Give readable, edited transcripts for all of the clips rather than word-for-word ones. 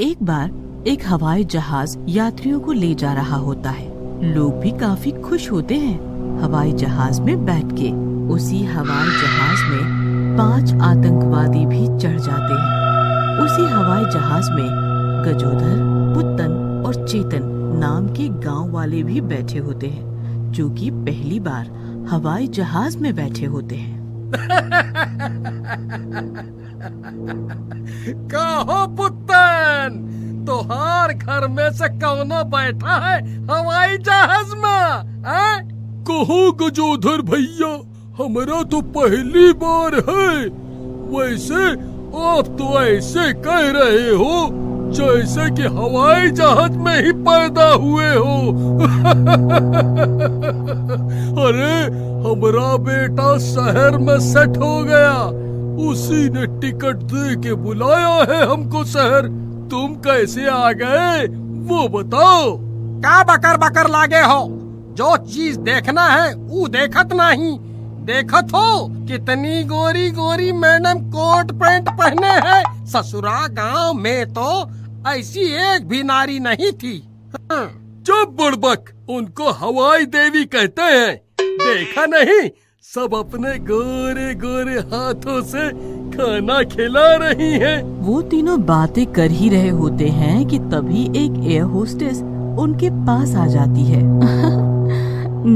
एक बार एक हवाई जहाज यात्रियों को ले जा रहा होता है। लोग भी काफी खुश होते हैं हवाई जहाज में बैठ के। उसी हवाई जहाज में 5 आतंकवादी भी चढ़ जाते हैं। उसी हवाई जहाज में गजोधर, पुत्तन और चेतन नाम के गांव वाले भी बैठे होते हैं, जो कि पहली बार हवाई जहाज में बैठे होते हैं। कहो पुत्तन, तोहार घर में से कौनो बैठा है हवाई जहाज में? कहो गजोधर भैया, हमारा तो पहली बार है। वैसे आप तो ऐसे कह रहे हो जैसे कि हवाई जहाज में ही पैदा हुए हो। अरे हमारा बेटा शहर में सेट हो गया, उसी ने टिकट दे के बुलाया है हमको शहर। तुम कैसे आ गए वो बताओ। का बकर बकर लागे हो? जो चीज देखना है वो देखत नहीं। देखत हो कितनी गोरी गोरी मैडम कोट पैंट पहने हैं। ससुरा गांव में तो ऐसी एक भी नारी नहीं थी। चुप बुड़बक, उनको हवाई देवी कहते हैं। देखा नहीं, सब अपने गोरे गोरे हाथों से खाना खिला रही हैं। वो तीनों बातें कर ही रहे होते हैं कि तभी एक एयर होस्टेस उनके पास आ जाती है।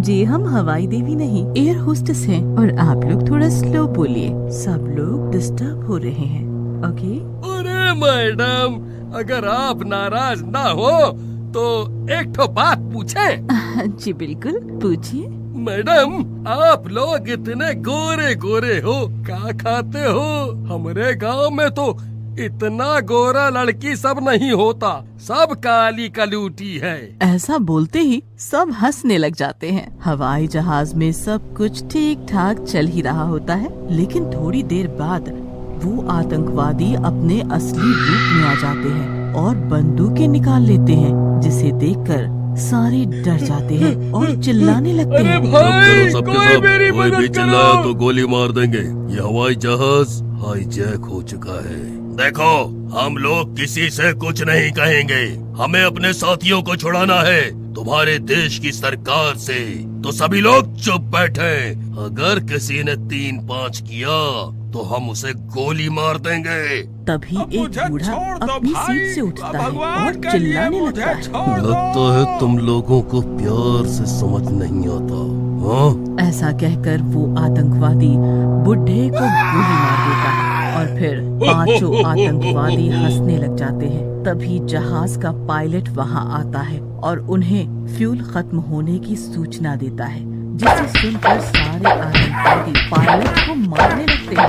जी, हम हवाई देवी नहीं, एयर होस्टेस हैं, और आप लोग थोड़ा स्लो बोलिए, सब लोग डिस्टर्ब हो रहे हैं। ओके? अरे मैडम, अगर आप नाराज ना हो तो एक तो बात पूछें? जी बिल्कुल, पूछिए। मैडम, आप लोग इतने गोरे गोरे हो, क्या खाते हो? हमारे गांव में तो इतना गोरा लड़की सब नहीं होता, सब काली कलूटी है। ऐसा बोलते ही सब हंसने लग जाते हैं। हवाई जहाज में सब कुछ ठीक ठाक चल ही रहा होता है, लेकिन थोड़ी देर बाद वो आतंकवादी अपने असली रूप में आ जाते हैं और बंदूकें निकाल लेते हैं, जिसे देखकर सारे डर जाते हैं और चिल्लाने लगते हैं। अरे भाई, कोई मेरी कोई भी मदद चिल्लाया करो। तो गोली मार देंगे। ये हवाई जहाज हाईजैक हो चुका है। देखो, हम लोग किसी से कुछ नहीं कहेंगे। हमें अपने साथियों को छुड़ाना है तुम्हारे देश की सरकार से। तो सभी लोग चुप बैठे। अगर किसी ने 3-5 किया तो हम उसे गोली मार देंगे। तभी एक बूढ़ा अपनी सीट से उठता है और चिल्लाने लगता है। लगता है तुम लोगों को प्यार से समझ नहीं आता। हाँ? ऐसा कहकर वो आतंकवादी बुढ़े को गोली मार देता है और फिर 5 आतंकवादी हंसने लग जाते हैं। तभी जहाज का पायलट वहाँ आता है और उन्हें फ्यूल खत्म होने की सूचना देता है, जिसे सुनकर सारे आतंकवादी पायलट को मारने लगते हैं।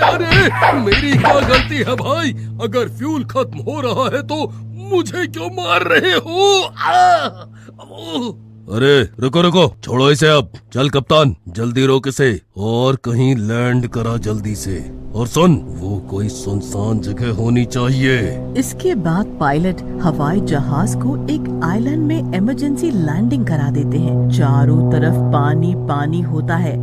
अरे मेरी क्या गलती है भाई? अगर फ्यूल खत्म हो रहा है तो मुझे क्यों मार रहे हो? अरे रुको रुको, छोड़ो इसे अब। चल कप्तान, जल्दी रोक इसे और कहीं लैंड करा जल्दी से। और सुन, वो कोई सुनसान जगह होनी चाहिए। इसके बाद पायलट हवाई जहाज को एक आइलैंड में इमरजेंसी लैंडिंग करा देते हैं। चारों तरफ पानी पानी होता है।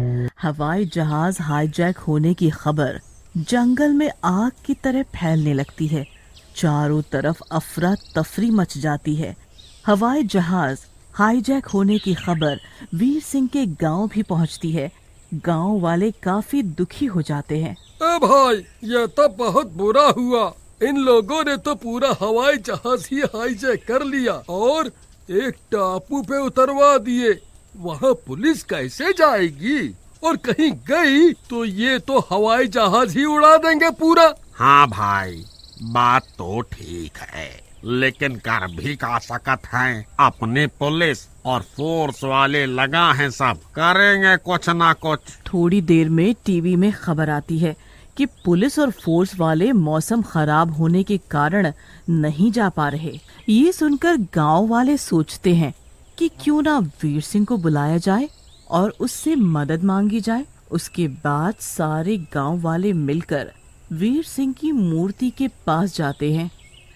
हवाई जहाज हाईजैक होने की खबर जंगल में आग की तरह फैलने लगती है। चारों तरफ अफरा तफरी मच जाती है। हवाई जहाज हाईजैक होने की खबर वीर सिंह के गांव भी पहुंचती है। गांव वाले काफी दुखी हो जाते हैं। भाई, ये तो बहुत बुरा हुआ। इन लोगों ने तो पूरा हवाई जहाज ही हाईजैक कर लिया और एक टापू पे उतरवा दिए। वहाँ पुलिस कैसे जाएगी? और कहीं गई तो ये तो हवाई जहाज ही उड़ा देंगे पूरा। हाँ भाई, बात तो ठीक है, लेकिन कर भी का सकत है। अपने पुलिस और फोर्स वाले लगा हैं, सब करेंगे कुछ ना कुछ। थोड़ी देर में टीवी में खबर आती है कि पुलिस और फोर्स वाले मौसम खराब होने के कारण नहीं जा पा रहे। ये सुनकर गांव वाले सोचते हैं कि क्यों ना वीर सिंह को बुलाया जाए और उससे मदद मांगी जाए। उसके बाद सारे गांव वाले मिलकर वीर सिंह की मूर्ति के पास जाते हैं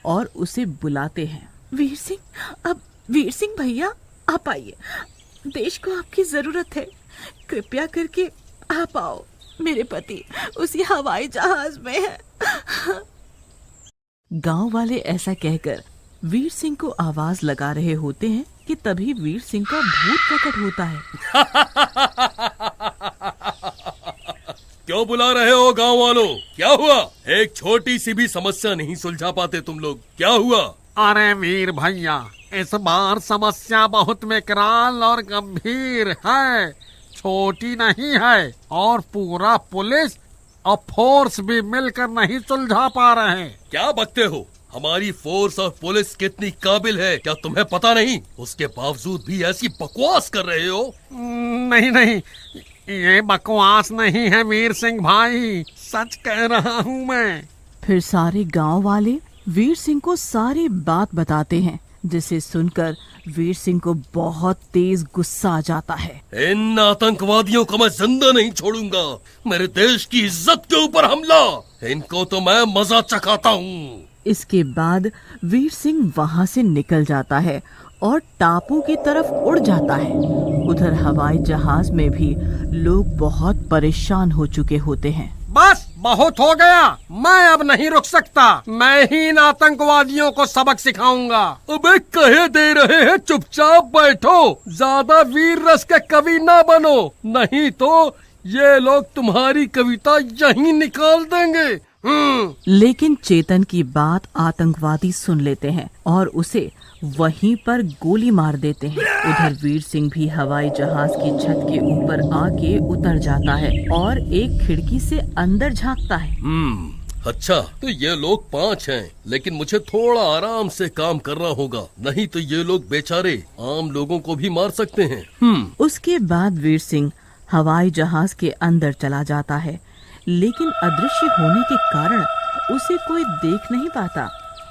और उसे बुलाते हैं। वीर सिंह भैया, आप आइए, देश को आपकी जरूरत है, कृपया करके आप आओ। मेरे पति उसी हवाई जहाज में है। गांव वाले ऐसा कहकर वीर सिंह को आवाज लगा रहे होते हैं कि तभी वीर सिंह का भूत प्रकट होता है। क्यों बुला रहे हो गांव वालों? क्या हुआ? एक छोटी सी भी समस्या नहीं सुलझा पाते तुम लोग? क्या हुआ? अरे वीर भैया, इस बार समस्या बहुत विकराल और गंभीर है, छोटी नहीं है। और पूरा पुलिस और फोर्स भी मिलकर नहीं सुलझा पा रहे हैं। क्या बकते हो? हमारी फोर्स और पुलिस कितनी काबिल है, क्या तुम्हें पता नहीं? उसके बावजूद भी ऐसी बकवास कर रहे हो? नहीं नहीं, ये बकवास नहीं है वीर सिंह भाई, सच कह रहा हूँ मैं। फिर सारे गांव वाले वीर सिंह को सारी बात बताते हैं, जिसे सुनकर वीर सिंह को बहुत तेज गुस्सा आ जाता है। इन आतंकवादियों को मैं जिंदा नहीं छोड़ूंगा। मेरे देश की इज्जत के ऊपर हमला, इनको तो मैं मजा चखाता हूँ। इसके बाद वीर सिंह वहाँ से निकल जाता है और टापू की तरफ उड़ जाता है। उधर हवाई जहाज में भी लोग बहुत परेशान हो चुके होते हैं। बस बहुत हो गया, मैं अब नहीं रुक सकता। मैं ही इन आतंकवादियों को सबक सिखाऊंगा। अबे कहे दे रहे हैं, चुपचाप बैठो, ज्यादा वीर रस के कवि ना बनो, नहीं तो ये लोग तुम्हारी कविता यहीं निकाल देंगे। लेकिन चेतन की बात आतंकवादी सुन लेते हैं और उसे वहीं पर गोली मार देते हैं। उधर वीर सिंह भी हवाई जहाज की छत के ऊपर आके उतर जाता है और एक खिड़की से अंदर झांकता है। अच्छा, तो ये लोग 5 हैं, लेकिन मुझे थोड़ा आराम से काम करना होगा, नहीं तो ये लोग बेचारे आम लोगों को भी मार सकते हैं। उसके बाद वीर सिंह हवाई जहाज के अंदर चला जाता है, लेकिन अदृश्य होने के कारण उसे कोई देख नहीं पाता।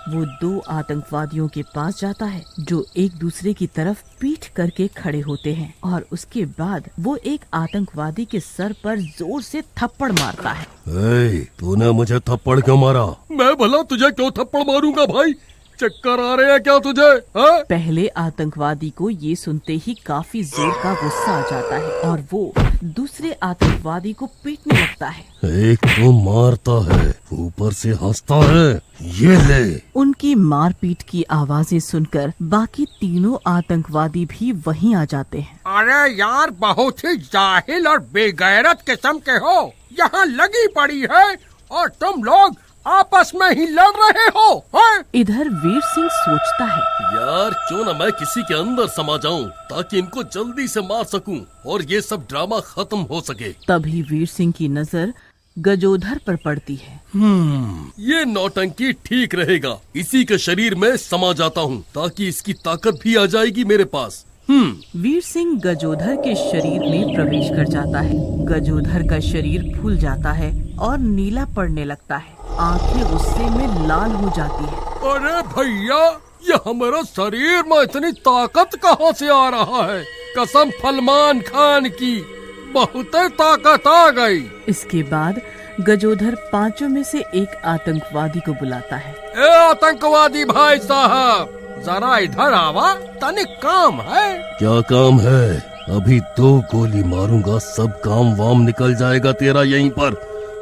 वो 2 आतंकवादियों के पास जाता है जो एक दूसरे की तरफ पीठ करके खड़े होते हैं और उसके बाद वो एक आतंकवादी के सर पर जोर से थप्पड़ मारता है। तूने मुझे थप्पड़ क्यों मारा? मैं भला तुझे क्यों थप्पड़ मारूंगा भाई? चक्कर आ रहे हैं क्या तुझे? हा? पहले आतंकवादी को ये सुनते ही काफी जोर का गुस्सा आ जाता है और वो दूसरे आतंकवादी को पीटने लगता है। एक तो मारता है, ऊपर से हंसता है, ये ले। उनकी मारपीट की आवाजें सुनकर बाकी तीनों आतंकवादी भी वहीं आ जाते हैं। अरे यार, बहुत ही जाहिल और बेगैरत किस्म के हो, यहाँ लगी पड़ी है और तुम लोग आपस में ही लड़ रहे हो, है? इधर वीर सिंह सोचता है, यार क्यों न मैं किसी के अंदर समा जाऊं ताकि इनको जल्दी से मार सकूं और ये सब ड्रामा खत्म हो सके। तभी वीर सिंह की नजर गजोधर पर पड़ती है। ये नौटंकी ठीक रहेगा, इसी के शरीर में समा जाता हूँ ताकि इसकी ताकत भी आ जाएगी मेरे पास। वीर सिंह गजोधर के शरीर में प्रवेश कर जाता है। गजोधर का शरीर फूल जाता है और नीला पड़ने लगता है, आंखें गुस्से में लाल हो जाती है। अरे भैया, ये हमारा शरीर में इतनी ताकत कहाँ से आ रहा है? कसम सलमान खान की, बहुत ताकत आ गई। इसके बाद गजोधर 5 में से एक आतंकवादी को बुलाता है। ए आतंकवादी भाई साहब, जरा इधर आवा, तनिक काम है। क्या काम है? अभी 2 गोली मारूंगा, सब काम वाम निकल जाएगा तेरा यहीं पर,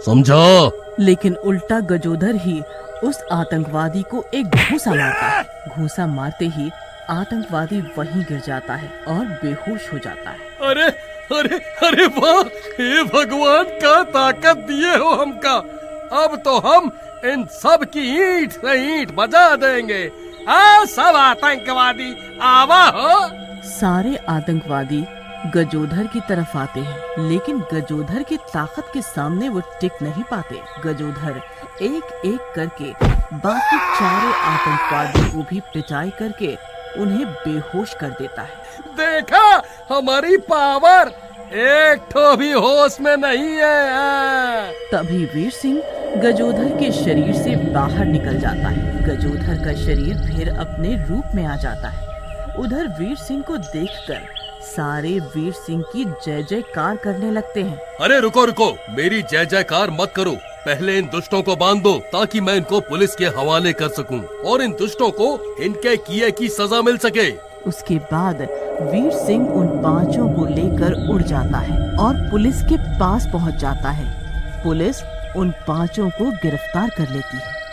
समझा? लेकिन उल्टा गजोधर ही उस आतंकवादी को एक घूंसा मारता है। घूंसा मारते ही आतंकवादी वहीं गिर जाता है और बेहोश हो जाता है। अरे अरे अरे वाह, हे भगवान, का ताकत दिए हो हमका। अब तो हम इन सब की ईंट से ईंट बजा देंगे। आओ सब आतंकवादी, आवा हो। सारे आतंकवादी गजोधर की तरफ आते हैं, लेकिन गजोधर की ताकत के सामने वो टिक नहीं पाते। गजोधर एक एक करके बाकी 4 आतंकवादियों को भी पिटाई करके उन्हें बेहोश कर देता है। देखा हमारी पावर, एक ठो भी होश में नहीं है। तभी वीर सिंह गजोधर के शरीर से बाहर निकल जाता है। गजोधर का शरीर फिर अपने रूप में आ जाता है। उधर वीर सिंह को देखकर सारे वीर सिंह की जय जयकार करने लगते हैं। अरे रुको रुको, मेरी जय जयकार मत करो, पहले इन दुष्टों को बांध दो ताकि मैं इनको पुलिस के हवाले कर सकूं और इन दुष्टों को इनके किए की सजा मिल सके। उसके बाद वीर सिंह उन 5 को लेकर उड़ जाता है और पुलिस के पास पहुंच जाता है। पुलिस उन 5 को गिरफ्तार कर लेती है।